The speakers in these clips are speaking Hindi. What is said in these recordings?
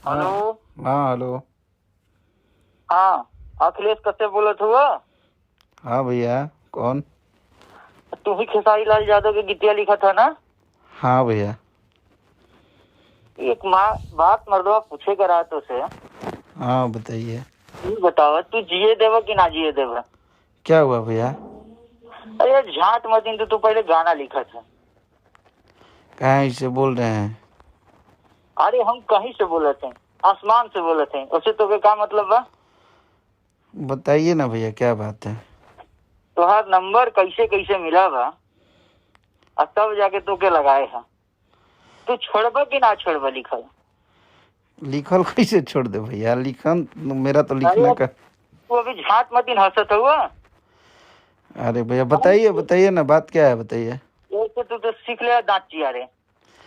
हाँ। हेलो। हाँ हेलो। हाँ, अखिलेश कश्यप बोलत हुआ। हाँ भैया कौन? तू भी खेसारी लाल यादव के गीतिया लिखा था ना? हाँ भैया। एक माँ बात मर्दवा पूछे करा तो से। हाँ बताइए। तू बतावा, तू जिए देवा कि ना जिए देवा? क्या हुआ भैया? अरे झाट मत इन, तो तू पहले गाना लिखा था। कहाँ से बोल रहे हैं? अरे हम कहीं से बोले थे, आसमान से बोले थे। उससे तो क्या मतलब बा? बताइए ना भैया क्या बात है? तुहार नंबर कैसे कैसे मिला बा और तब जाके तो के लगाए है। तू छोड़बा कि ना छोड़बा लिखल? लिखल कैसे छोड़ दे भैया? लिखन मेरा तो लिखना अरे का। तू अभी झाट मत इन हंसत हुआ। अरे भैया बताइए बताइए ना, बात क्या है बताइए। ऐसे तू तो सीख ले दांत चिया रे,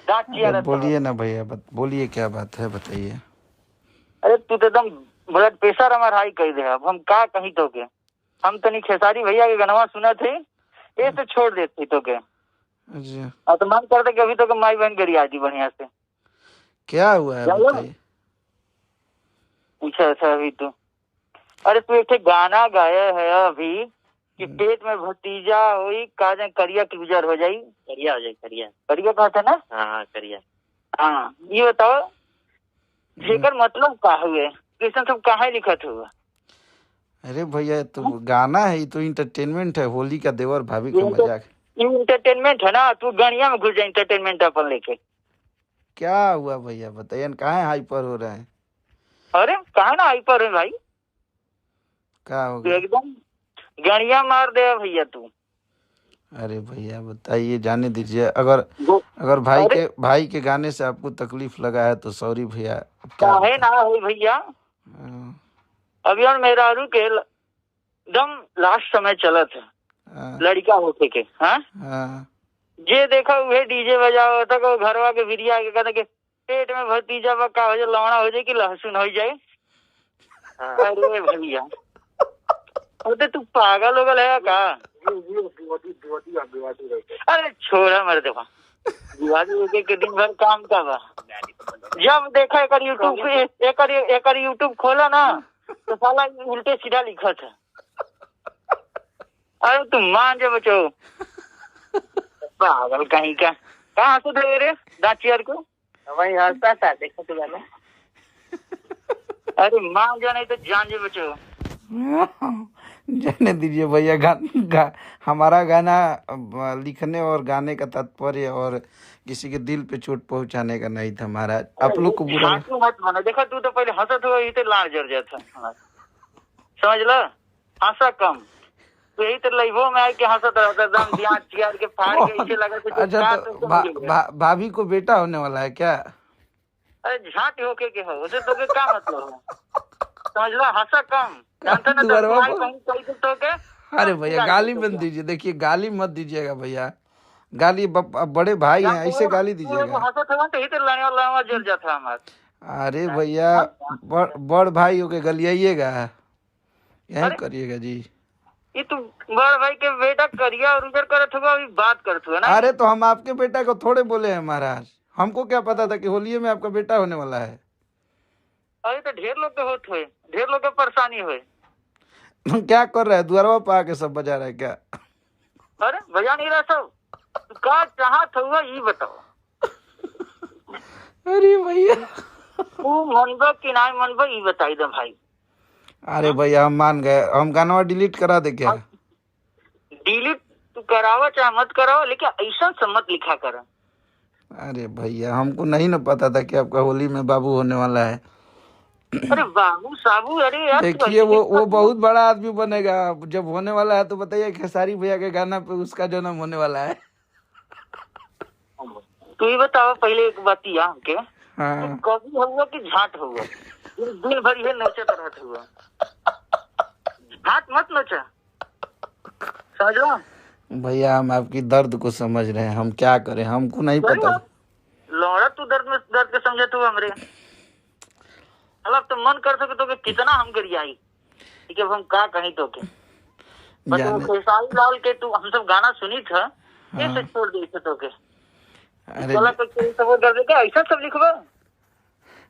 दांत चिया अरे रहता है। बोलिए ना भैया, बोलिए क्या बात है बताइए। अरे तू तो एकदम ब्लड प्रेशर हमार हाई कर दे। अब हम का कहीं तो के, हम तो नहीं खेसारी भैया के गनवा सुना थे, ये तो छोड़ देती तो के। अच्छा अब तो मन करते कि अभी तो के माई बहन करी आती बढ़िया से। क्या हुआ है बताइए। पूछा था अभी तू। अरे तू एक गाना गाया है अभी कि पेट में भतीजा हुई काजे करिया की गुजर हो जाई। करिया हो जाए, करिया करिया कहा था ना? हाँ करिया। हाँ ये बताओ, जेकर मतलब का हुए कृष्ण सब कहा लिखत हुआ? अरे भैया तो गाना है, ये तो इंटरटेनमेंट है, होली का देवर भाभी का मजाक। ये इंटरटेनमेंट है ना? तू गणिया में घुस जाए इंटरटेनमेंट अपन लेके। क्या हुआ भैया बताइए ना, कहाँ हाइपर हो रहा है? अरे कहा ना हाइपर है भाई, क्या हो तू गया? एकदम गणिया मार दे भैया तू। अरे भैया बताइए, जाने दीजिए। अगर अगर अरे भाई के गाने से आपको तकलीफ लगा है तो सॉरी भैया, अब क्या काहे बताएं। ना हो भैया, हाँ, अभी और मेरा रू के एकदम लास्ट समय चला था हाँ, लड़का होके के। हाँ हाँ। जे देखा वह डीजे बजाओ होता को घरवा के भिरिया के कहता कि पेट में भतीजा बक्का हो जाए, लौड़ा हो जाए कि लहसुन हो जाए। अरे भैया अरे तू पागल हो गया है का? अरे छोड़ा मर देवा, दिवाली के दिन भर काम का बा। जब देखा एक यूट्यूब खोला ना तो साला उल्टे सीधा लिखा था। अरे तुम मान जा बचो, पागल कहीं का। कहाँ से दे रे दाचियार को? वही हंसता था, देखो तो गाना। अरे मान जा नहीं तो जान जा बचो। जाने दीजिए भैया। हमारा गाना लिखने और गाने का तात्पर्य और किसी के दिल पे चोट पहुंचाने का नहीं था महाराज। आप लोग को बुरा मत मानो। देखा तू तो पहले हंसत हुआ, यही तो लाड़ जर जाता समझ लो। हंसा कम, तो यही तो लाइवो में आके हंसत रहता एकदम ध्यान चियार के फाड़ के ऐसे लगा कि अच्छा तो भाभी को बेटा होने वाला है क्या? अरे झाट होके के हो, उसे तो के क्या मतलब है? समझ लो, हंसा कम, जानते ना तो दुआरवा तुम्हारी पर। कहीं तो के। अरे भैया गाली मत दीजिए, देखिए गाली मत दीजिएगा भैया। गाली अब बड़े भाई हैं, ऐसे गाली दीजिएगा? हंसत हुआ तो ही तो लड़वा जर जाता हमारा। अरे भैया बड़ भाई हो के गलियाइएगा, यही करिएगा जी। ये तू बड़ भाई के बेटा करिया और उधर करत हुआ, अभी बात करत हुआ ना? अरे तो हम आपके बेटा को थोड़े बोले हैं महाराज, हमको क्या पता था कि होलिये में आपका बेटा होने वाला है। अरे तो ढेर लोग के होत हुए, ढेर लोग के परेशानी हुए। क्या कर रहा है, द्वारवा पे आके सब बजा रहा है क्या? अरे भैया नहीं रहा सब, तू का चाहत हुआ ये बताओ। अरे भैया तू मनबो कि नहीं मनबो ये बताई दे भाई। अरे भैया हम मान गए, हम गाना डिलीट करा दे क्या? डिलीट तू करावा चाहे मत करावा, लेकिन ऐसा सब मत लिखा कर। अरे भैया हमको नहीं ना पता था कि आपका होली में बाबू होने वाला है। अरे बाबू साबू, अरे यार देखिए वो बहुत बड़ा आदमी बनेगा जब होने वाला है, तो बताइए खेसारी भैया के गाना पे उसका जन्म होने वाला है। तू ही बताओ पहले एक बात यहाँ के, हाँ। कभी हुआ कि झाट हुआ? दिन भर ये नचत रहत हुआ, झाट मत नचा, समझ लो। भैया हम आपकी दर्द को समझ रहे हैं, हम क्या करें, हमको नहीं पता। लौड़ा तू दर्द के समझे तू हमरे। मतलब तो मन कर सके तो के कितना हम करियाई, ठीक है? हम का कहीं तो के खेसारी लाल के तू हम सब गाना सुनी था, कैसे छोड़ दी तो के? अरे चला तो सब कर देगा ऐसा सब लिखवा।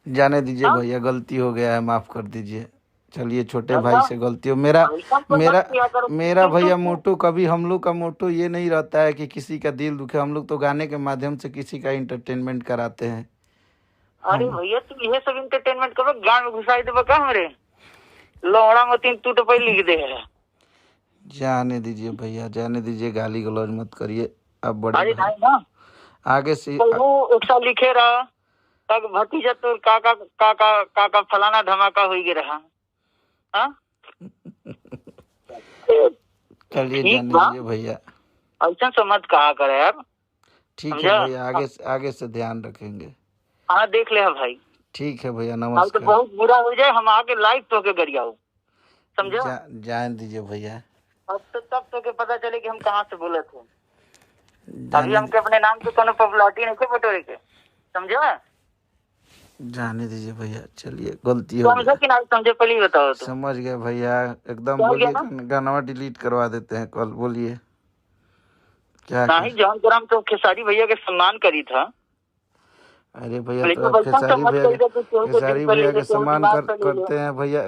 जाने दीजिए हाँ? भैया, गलती हो गया है, माफ कर दीजिए। चलिए, छोटे भाई ऐसा से गलती हो। मेरा ऐसा तो मेरा मत किया करो मेरा भैया चिंटू। मोटो, कभी हम लोग का मोटो ये नहीं रहता है कि किसी का दिल दुखे। हम लोग तो गाने के माध्यम से किसी का इंटरटेनमेंट कराते हैं अरे हम। भैया तू ये सब इंटरटेनमेंट करो, गान में घुसाई देबा का हमरे लोहड़ा मतीन तू तो पहले लिख दे है। जाने दीजिए भैया, जाने दीजिए, गाली गलौज मत करिए। अब बड़े अरे भाई नहीं ना, आगे से तो वो एक साल लिखे रहा तक भतीजा तो काका काका काका फलाना धमाका हो गया रहा। हाँ? चलिए, ठीक जाने बा, दीजिए भैया। ऐसा समझ कहा करे यार। ठीक है समझा? भैया, आगे से ध्यान रखेंगे। हाँ देख ले भाई, ठीक है भैया, कल तो नमस्कार। बहुत बुरा हो जाए, हम आके लाइव तो के गरियाओ। समझा? जाने दीजिए भैया, अब तो तब तो के पता चले कि हम कहाँ से बोले थे। अभी जाने हमके अपने नाम से कोनो पॉपुलैरिटी नहीं थे बटोरे के। समझा? जाने दीजिए भैया, चलिए, गलती हो समझा गया। कि नहीं समझे पहले ही बताओ तो। समझ गए भैया, एकदम। समझ गया बोलिए, ना? गाना डिलीट करवा देते हैं कल। बोलिए क्या नहीं, कर। जॉन ग्राम तो खेसारी भैया के सम्मान करी था, अरे भैया, तो लेकिन आप वैसा समझ कर दे कि केहू के दिल खेसारी पर ले भैया ले, के केहू सम्मान दिमाग पर ले ले। करते हैं भैया।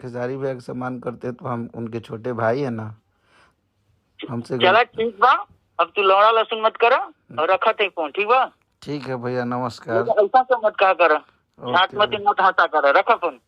खेसारी भैया के सम्मान करते हैं तो हम उनके छोटे भाई है ना, हमसे चला ठीक बा, अब तू लौड़ा लहसुन मत करा और रखा थे फोन। ठीक बा? ठीक है भैया, नमस्कार। ऐसा से मत कहा करा, ओके हाथ मत हंसा करा, रखा फोन।